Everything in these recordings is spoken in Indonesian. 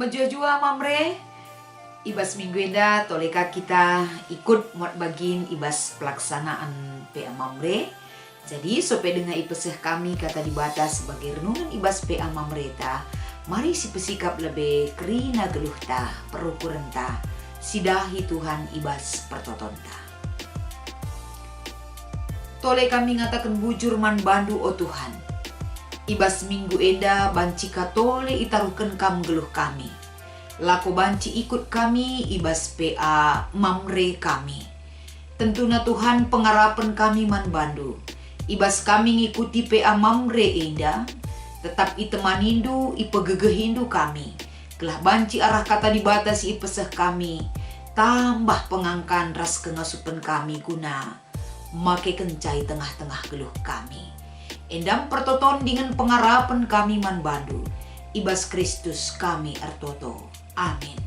Menjua-jua mamre, ibas minggu enda toleka kita ikut muat bagin ibas pelaksanaan PA mamre. Jadi sope dengan ipeseh kami kata dibatas sebagai renungan ibas PA mamreta. Mari si pesikap lebih kerina geluh ta, perukuran ta, sidahi Tuhan ibas pertotonta. Tole kami ngatakan bujur man bandu o Tuhan. Ibas minggu enda banci katole itarukan kam geluh kami. Lako banci ikut kami ibas PA mamre kami. Tentunya Tuhan pengarapan kami man bandu. Ibas kami ngikuti PA mamre enda. Tetap itemanindu ipegegehindu kami. Kelah banci arah kata dibatasi ipeseh kami. Tambah pengangkan ras kengasupan kami guna make kencai tengah-tengah geluh kami. Endam pertoton dengan pengarapan kami man bandu. Ibas Kristus kami ertoto. Amin.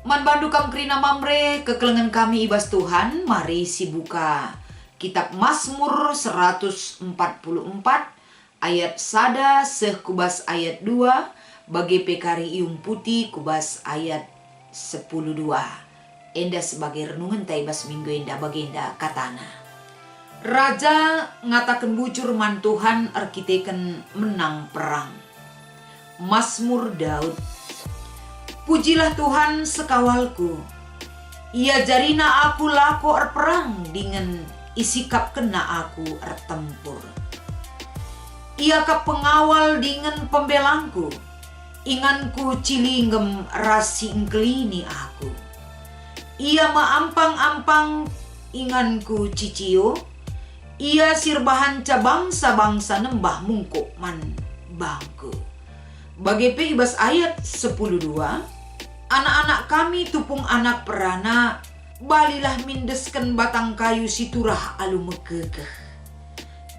Man bandu kam kerina mamre kekelengan kami ibas Tuhan. Mari si buka kitab Mazmur 144 ayat sada seh kubas ayat 2 bagi pekari ium putih kubas ayat 10:2. Enda sebagai renungan taibas minggu enda bagenda katana. Raja ngatakan bujur man Tuhan arkiteken menang perang. Mazmur Daud. Pujilah Tuhan sekawalku. Ia jarina aku lako erperang dengan isikap kena aku ertempur. Ia kap pengawal dengan pembelangku. Inganku cilinggem rasi ingkelini aku. Ia maampang-ampang inganku cicio. Ia sirbahan bangsa-bangsa nembah mungkuk man bangku. Bagi ibas ayat 10:2. Anak-anak kami tupung anak perana. Balilah mindesken batang kayu siturah alu megegeh.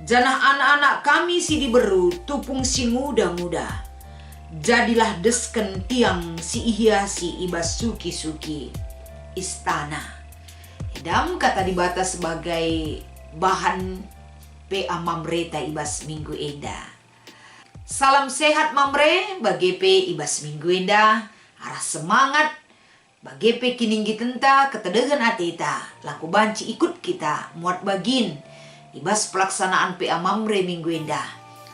Janah anak-anak kami si diberu tupung si muda-muda. Jadilah desken tiang si ihiasi ibas suki-suki istana. Edam kata dibatas sebagai bahan PA mamreta ibas minggu enda. Salam sehat mamre bagi P ibas minggu enda. Arah semangat bagi P kininggi tenta ketedegan ateta. Laku banci ikut kita muat bagin ibas pelaksanaan PA mamre minggu enda.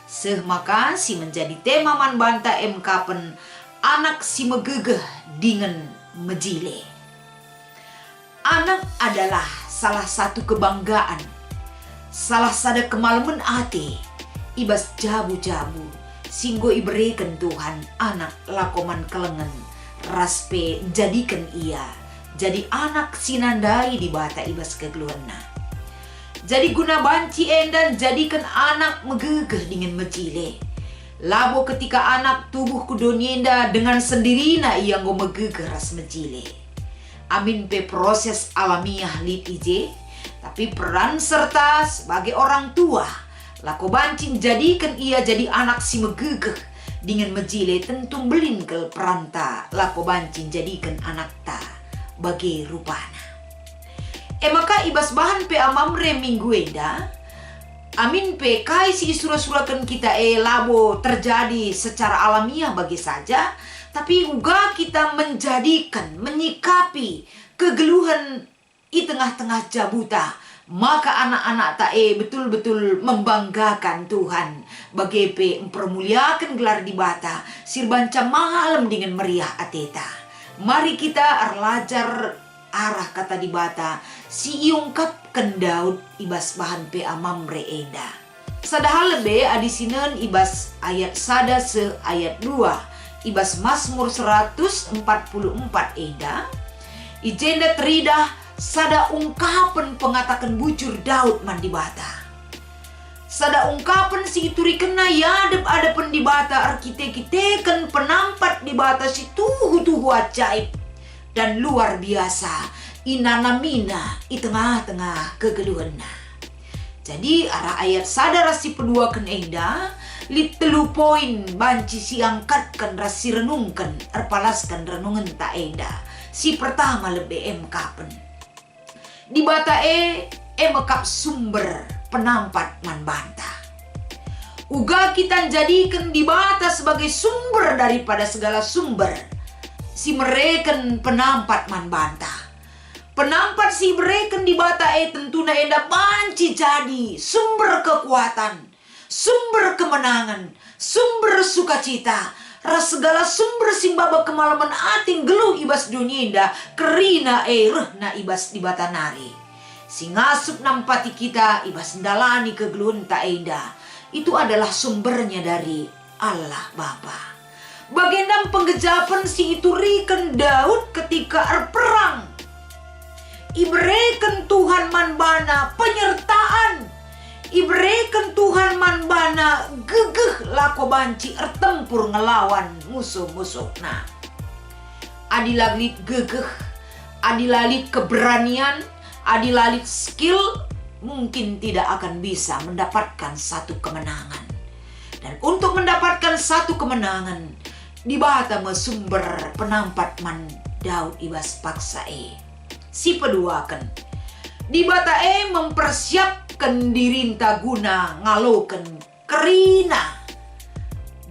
Seh maka si menjadi tema man banta MKpen anak si megegeh dengan mejile. Anak adalah salah satu kebanggaan, salah sada kemalaman ate, ibas jabu-jabu, singgo iberikan Tuhan anak lakoman kelengen, raspe jadikan ia, jadi anak sinandai di bata ibas kegeluhana. Jadi guna banci endan jadikan anak megegeh dengan mejile. Labo ketika anak tubuh kudonyenda dengan sendirina ia ngo megegeh ras mejile. Amin pe proses alamiah lit ije, tapi peran serta sebagai orang tua lako bancin jadikan ia jadi anak si megegeh dengan mejile tentu belin ke peranta lako bancin jadikan anak ta bagi rupana. Maka ibas bahan PA mamre minggu enda amin pe kai si surah-surahkan kita labo terjadi secara alamiah bagi saja. Tapi juga kita menjadikan, menyikapi kegeluhan di tengah-tengah jabuta. Maka anak-anak tae betul-betul membanggakan Tuhan. Bagi pe mempermuliakan gelar di bata. Sirbanca malam dengan meriah ateta. Mari kita erlajar arah kata di bata. Si iungkapkan Daud ibas bahan PA mamre enda. Sadahal lebe adisinan ibas ayat sada se ayat 2. Ibas Mazmur 144 enda. Ijenda teridah sada ungkapan pengatakan bujur Daud man di bata. Sada ungkapan si ituri kena yadep-adepen di bata arkite-kitekan penampat di bata si tuhu-tuhu ajaib dan luar biasa inanamina i tengah-tengah kegeluhana. Jadi arah ayat sadar si peduakan enda lit telu poin banci si angkatkan rasi renungkan erpalaskan renungan tak enda. Si pertama lebih emkapen di bata emekap sumber penampat man banta. Uga kita jadikan di bata sebagai sumber daripada segala sumber. Si mereken penampat man bantah. Penampat si mereken di bata tentu na enda panci jadi sumber kekuatan, sumber kemenangan, sumber sukacita. Ras segala sumber simbaba kemalaman ating geluh ibas dunia kerina na ibas di bata nari. Si ngasup nampati kita ibas ndalani kegeluhan ta enda. Itu adalah sumbernya dari Allah Bapa. Bagendang penggejapan si itu riken Daud ketika perang. Ibreken Tuhan manbana penyertaan. Ibreken Tuhan manbana gegeh lako banci tempur ngelawan musuh-musuh. Nah, adilalit gegeh, adilalit keberanian, adilalit skill, mungkin tidak akan bisa mendapatkan satu kemenangan. Dan untuk mendapatkan satu kemenangan, di bata sumber penampat man Daud ibas paksae. Si peduakan. Di bata mempersiapkan dirinta guna ngaloken kerina.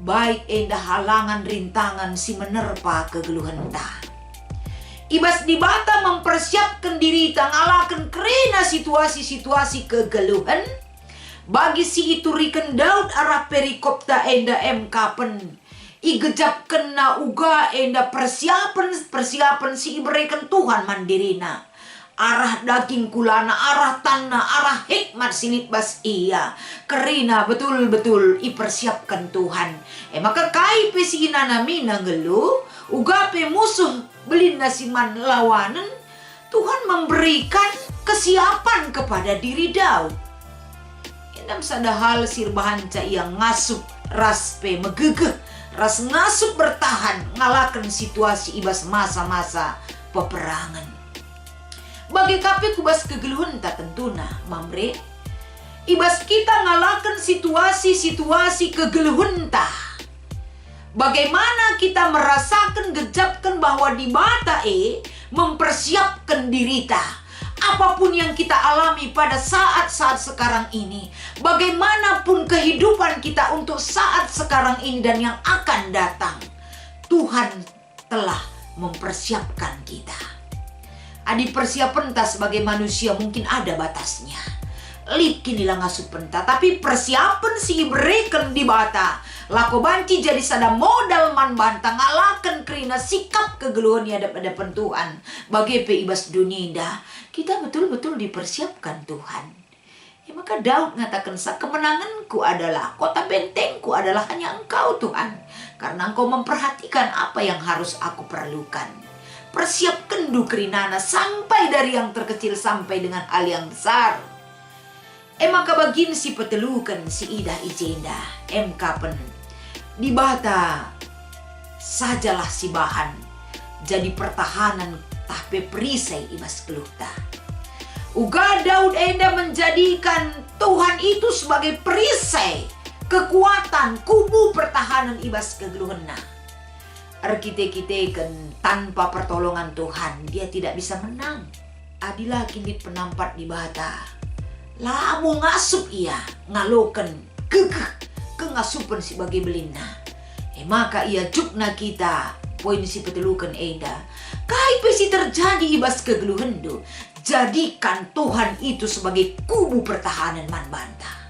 Baik enda halangan rintangan si menerpa kegeluhan ta. Ibas di bata mempersiapkan diri ngalakan kerina situasi-situasi kegeluhan. Bagi si itu riken Daud arah perikopta enda kapen. Igejap kena uga enda persiapan si ibreken Tuhan mandirina. Arah daging kulana, arah tanah, arah hikmat sinit bas iya. Kerina betul-betul ipersiapkan Tuhan. Maka kai pesi inanamina ngelu. Uga pe musuh belin nasiman lawanan, Tuhan memberikan kesiapan kepada diri Daud. Indam sadahal sirbahanca yang ngasup ras pe megegeh, ras ngasup bertahan ngalakan situasi ibas masa-masa peperangan. Bagi kape kubas kegeluhan tak tentuna, mamre. Ibas kita ngalakan situasi-situasi kegeluhan tah. Bagaimana kita merasakan gejapkan bahwa di bata mempersiapkan diri ta. Apapun yang kita alami pada saat-saat sekarang ini. Bagaimanapun kehidupan kita untuk saat sekarang ini dan yang akan datang. Tuhan telah mempersiapkan kita. Adi persiapan ta sebagai manusia mungkin ada batasnya. Likin ilang asupenta. Tapi persiapan si berikan di bata. Lako banci jadi sada modal man bantang ngalakan kerina sikap kegeluhan ya hadapan Tuhan. Bagi pe ibas dunia kita betul-betul dipersiapkan Tuhan. Maka Daud ngatakan kemenanganku adalah kota bentengku adalah hanya Engkau Tuhan. Karena Engkau memperhatikan apa yang harus aku perlukan. Persiapkan du kerinana sampai dari yang terkecil sampai dengan hal yang besar. Maka bagin si petelukan si Ida Ijenda kapen di bata sajalah si bahan jadi pertahanan tahpe perisai ibas keluhta. Uga Daud enda menjadikan Tuhan itu sebagai perisai kekuatan kubu pertahanan ibas kegeluhena. Arkite-kite tanpa pertolongan Tuhan dia tidak bisa menang. Adilah kini penampat di bata. Lamu ngasup ia ngaloken kengasupan si bagi belina. Maka ia jukna kita poin si petelukan eda. Kai pesi terjadi ibas kegeluhan do. Jadikan Tuhan itu sebagai kubu pertahanan man bantah.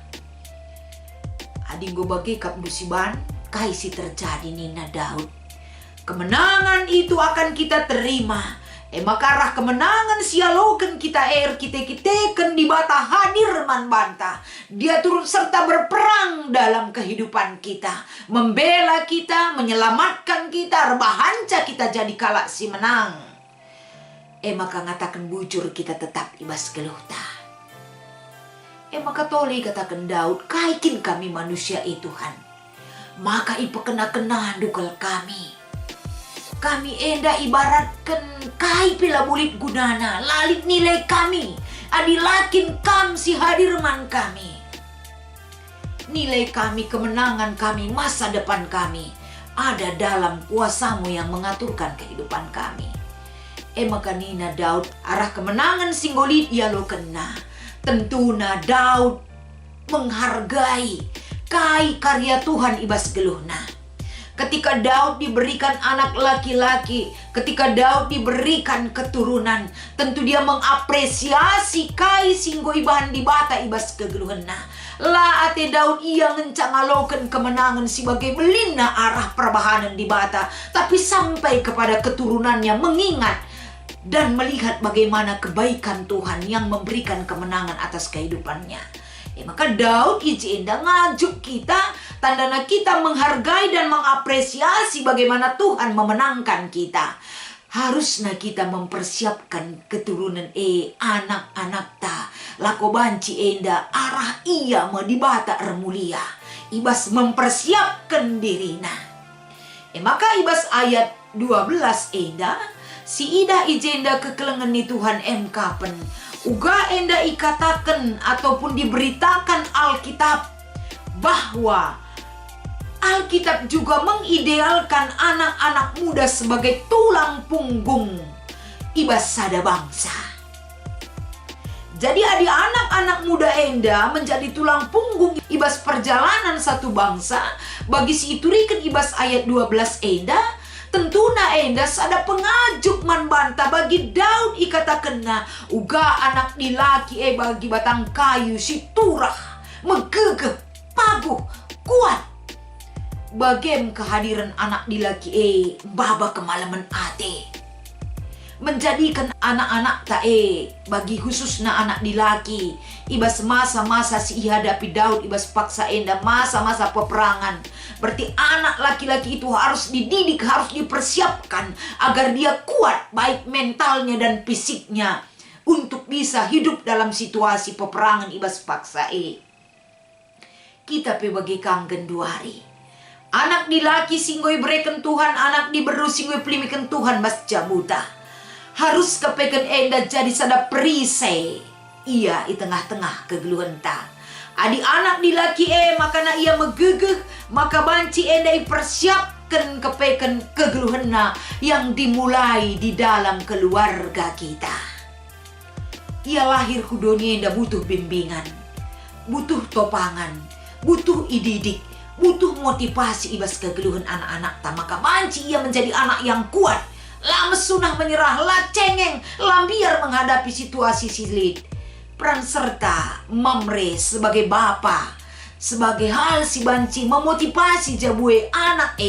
Adinggo bagi kap musiban kai si terjadi nina Daud. Kemenangan itu akan kita terima. Maka arah kemenangan sialokan kita kita di bata hadir man bantah. Dia turut serta berperang dalam kehidupan kita. Membela kita, menyelamatkan kita, rebahanca kita jadi kalak si menang. Maka ngatakan bujur kita tetap ibas geluhta. Maka toli katakan Daud, kaikin kami manusia Tuhan. Maka ipekena-kena dukal kami. Kami enda ibaratkan kai pila bulit gunana, lalit nilai kami, adilakin kam si hadirman kami. Nilai kami, kemenangan kami, masa depan kami ada dalam kuasamu yang mengaturkan kehidupan kami. Maka nina Daud arah kemenangan singgolit ia lo kena. Tentuna Daud menghargai kai karya Tuhan ibas geluhna. Ketika Daud diberikan anak laki-laki, ketika Daud diberikan keturunan, tentu dia mengapresiasi kai singgo ibahan dibata ibas kegeluhna. La ate Daud ia ngencangaloken kemenangan sebagai belina arah perbahanan dibata, tapi sampai kepada keturunannya mengingat dan melihat bagaimana kebaikan Tuhan yang memberikan kemenangan atas kehidupannya. Maka Daud ijenda ngajuk kita, tandana kita menghargai dan mengapresiasi bagaimana Tuhan memenangkan kita. Harusnya kita mempersiapkan keturunan anak-anak ta lako banci enda arah ia medibata ermulia. Ibas mempersiapkan dirina. Maka ibas ayat 12 enda si ida ijenda kekelengan ni Tuhan kapen uga enda ikatakan ataupun diberitakan Alkitab bahwa Alkitab juga mengidealkan anak-anak muda sebagai tulang punggung ibas sada bangsa. Jadi anak-anak muda enda menjadi tulang punggung ibas perjalanan satu bangsa. Bagi si iturikan ibas ayat 12 enda, tentuna enda sada pengajuk man banta bagi Daud ikatakenna uga anak dilaki bagi batang kayu si turah megegeh paguh kuat. Bagem kehadiran anak dilaki baba kemalaman ate menjadikan anak-anak bagi khususnya anak dilaki ibas masa-masa si hadapi Daud ibas paksa enda masa-masa peperangan. Berarti anak laki-laki itu harus dididik, harus dipersiapkan agar dia kuat baik mentalnya dan fisiknya untuk bisa hidup dalam situasi peperangan ibas paksa kita bagi kanggen 2 hari. Anak dilaki singgoi bereken Tuhan, anak diberu singgoi pelimikan Tuhan mas jabuta. Harus kepeken enda jadi sada perisai. Ia di tengah-tengah kegeluhan ta. Adi anak dilaki makana ia megegeh, maka banci enda persiapkan kepeken kegeluhanna yang dimulai di dalam keluarga kita. Ia lahir ku dunia enda butuh bimbingan, butuh topangan, butuh ididik, butuh motivasi ibas kegeluhan anak-anak ta. Maka banci ia menjadi anak yang kuat, la mesunah menyerah, la cengeng, la biar menghadapi situasi sulit. Peran serta Mamre sebagai bapa, sebagai hal si banci memotivasi jabue anak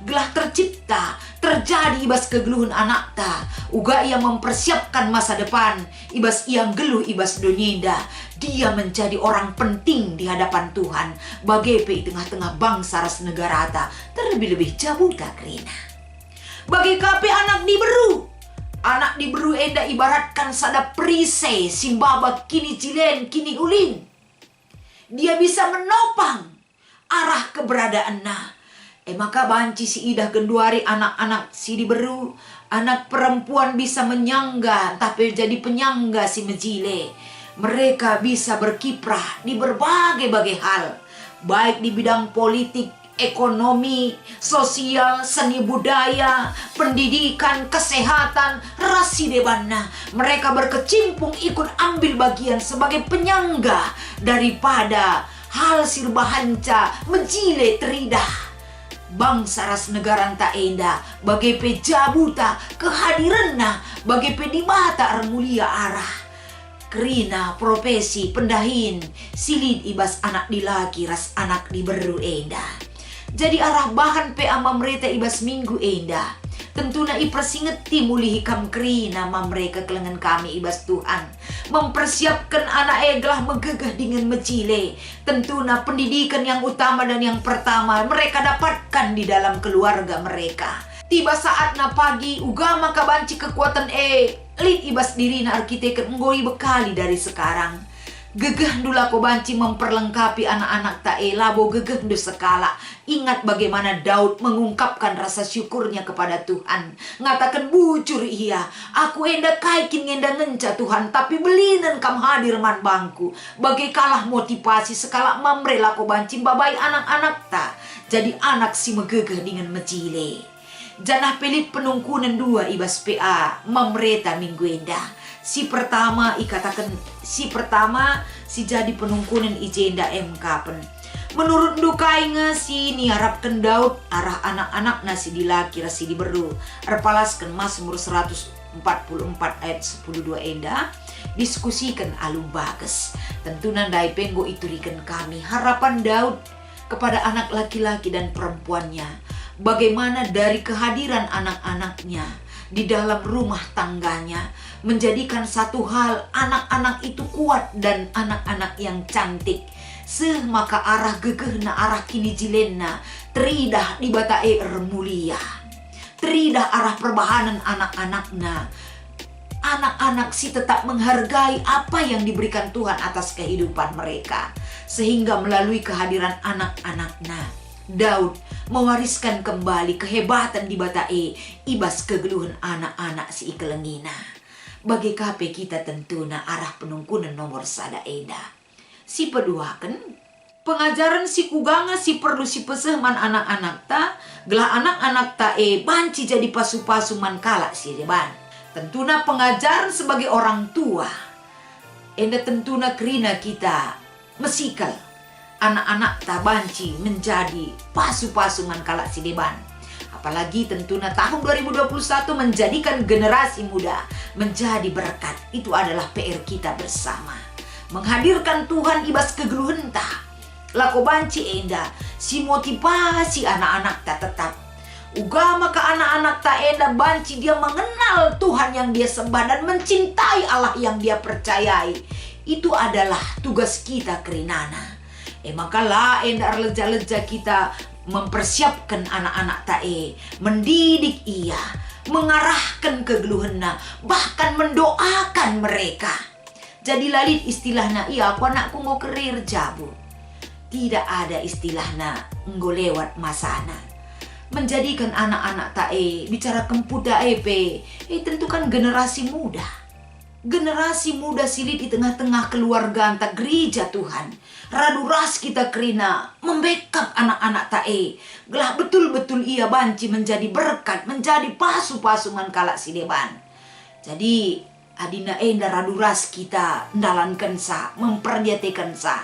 gelah tercipta terjadi ibas kegeluhan anak ta. Uga ia mempersiapkan masa depan ibas ia geluh ibas donyenda. Dia menjadi orang penting di hadapan Tuhan bagi tengah-tengah bangsa ras negara ta, terlebih-lebih jabuta kerina. Bagi kape anak diberu, anak diberu enda ibaratkan sada perisai simbaba kini cilen kini ulin. Dia bisa menopang arah keberadaan maka banci si idah genduari anak-anak si diberu, anak perempuan bisa menyangga tapi jadi penyangga si mejile. Mereka bisa berkiprah di berbagai-bagai hal, baik di bidang politik, ekonomi, sosial, seni budaya, pendidikan, kesehatan, rasi debana. Mereka berkecimpung ikut ambil bagian sebagai penyangga daripada hal sirbahanca menjile teridah. Bangsa ras negara ta enda bagi pejabuta kehadiranna bagi pedibata mulia arah. Kerina profesi pendahin silid ibas anak dilaki ras anak diberu enda. Jadi arah bahan pe ama mereka ibas minggu enda. Tentunya ipersingeti muli hikam kerina mereka kelengan kami ibas Tuhan. Mempersiapkan anak gelah megegah dengan mecile. Tentunya pendidikan yang utama dan yang pertama mereka dapatkan di dalam keluarga mereka. Tiba saatnya pagi ugama kabanci kekuatan lid ibas dirina arkitek menggoi bekali dari sekarang. Gegeh dula ko banci memperlengkapi anak-anak ta labo gegeh do sekala. Ingat bagaimana Daud mengungkapkan rasa syukurnya kepada Tuhan. Ngatakan bujur ia, aku enda kaikin ngenda ngenca Tuhan, tapi belinen kam hadir man bangku. Bagai kalah motivasi sekala mamrela ko banci babai anak-anak ta. Jadi anak si megegeh dengan mecile. Janah pelit penungkunan 2 ibas PA mamreta minggu enda. Si pertama ikatakan si pertama si jadi penungkunan ijenda MK pen. Menurut dukai si niarapkan Daud arah anak-anak nasi dilaki rasi diberu. Erpalaskan Mazmur 144 ayat 12 enda. Diskusikan alum bagus. Tentu nandai penggo iturikan kami harapan Daud kepada anak laki-laki dan perempuannya. Bagaimana dari kehadiran anak-anaknya di dalam rumah tangganya menjadikan satu hal anak-anak itu kuat dan anak-anak yang cantik. Maka arah gegehna arah kini jilenna teridah di batae mulia. Teridah arah perbahanan anak-anakna. Anak-anak si tetap menghargai apa yang diberikan Tuhan atas kehidupan mereka. Sehingga melalui kehadiran anak-anaknya Daud mewariskan kembali kehebatan di batae ibas kegeluhan anak-anak si ikelengina. Bagi KP kita tentunya arah penungkunan nomor sada eda. Si peduakan pengajaran si kuganga si perlu si pesehman anak-anak ta gelah anak-anak ta banci jadi pasu-pasu man kalak si deban. Tentunya pengajaran sebagai orang tua. Enda tentunya kerina kita mesikal anak-anak tabanci menjadi pasu-pasu man kalak si deban. Apalagi tentunya tahun 2021 menjadikan generasi muda menjadi berkat. Itu adalah PR kita bersama. Menghadirkan Tuhan ibas kegeluhenta. Lako banci enda si motivasi anak-anak tak tetap. Ugama ke anak-anak tak enda banci dia mengenal Tuhan yang dia sembah dan mencintai Allah yang dia percayai. Itu adalah tugas kita kerinana. Makalah enda leja-leja kita mempersiapkan anak-anak tae, mendidik ia, mengarahkan kegeluhena, bahkan mendoakan mereka. Jadi lalit istilahnya, iya aku anakku mau kerir jabu. Tidak ada istilahnya nggo lewat masana. Menjadikan anak-anak tae bicara kempuda tentu kan generasi muda. Generasi muda silit di tengah-tengah keluarga anta gereja Tuhan. Radu ras kita kerina membackup anak-anak tae. Gelah betul-betul ia banci menjadi berkat, menjadi pasu-pasungan kalak si deban. Jadi adina enda radu ras kita ndalankan sa, memperdiatekan sa.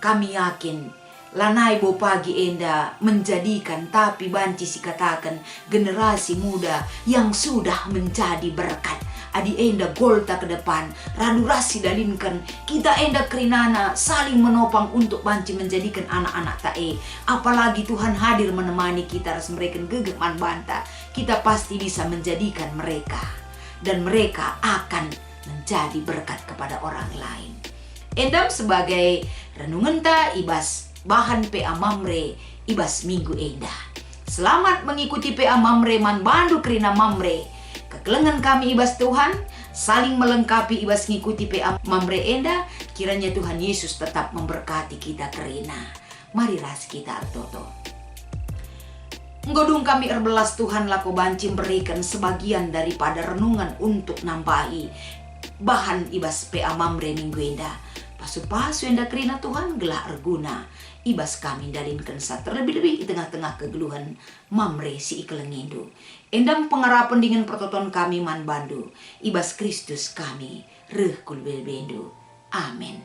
Kami yakin lanai bo pagi enda menjadikan tapi banci si katakan generasi muda yang sudah menjadi berkat. Adi enda golta ke depan, radu rasi dalinkan, kita enda kerinana saling menopang untuk banci menjadikan anak-anak tae. Apalagi Tuhan hadir menemani kita ras mereka gegeman banta, kita pasti bisa menjadikan mereka. Dan mereka akan menjadi berkat kepada orang lain. Endam sebagai renungan ta ibas bahan PA Mamre ibas minggu enda. Selamat mengikuti PA Mamre man bandu kerina Mamre. Kekelengan kami ibas Tuhan, saling melengkapi ibas ngikuti PA Mamre enda, kiranya Tuhan Yesus tetap memberkati kita kerina. Mari ras kita artoto. Nggodung kami erbelas Tuhan lako banci berikan sebagian daripada renungan untuk nambahi bahan ibas PA Mamre minggu enda. Pasu-pasu enda kerina Tuhan gelah erguna. Ibas kami dalinkan sa terlebih-lebih di tengah-tengah kegeluhan Mamre si ikelengindu. Endam pengarapan dengan pertoton kami man bandu. Ibas Kristus kami reh kulbel bendu. Amin.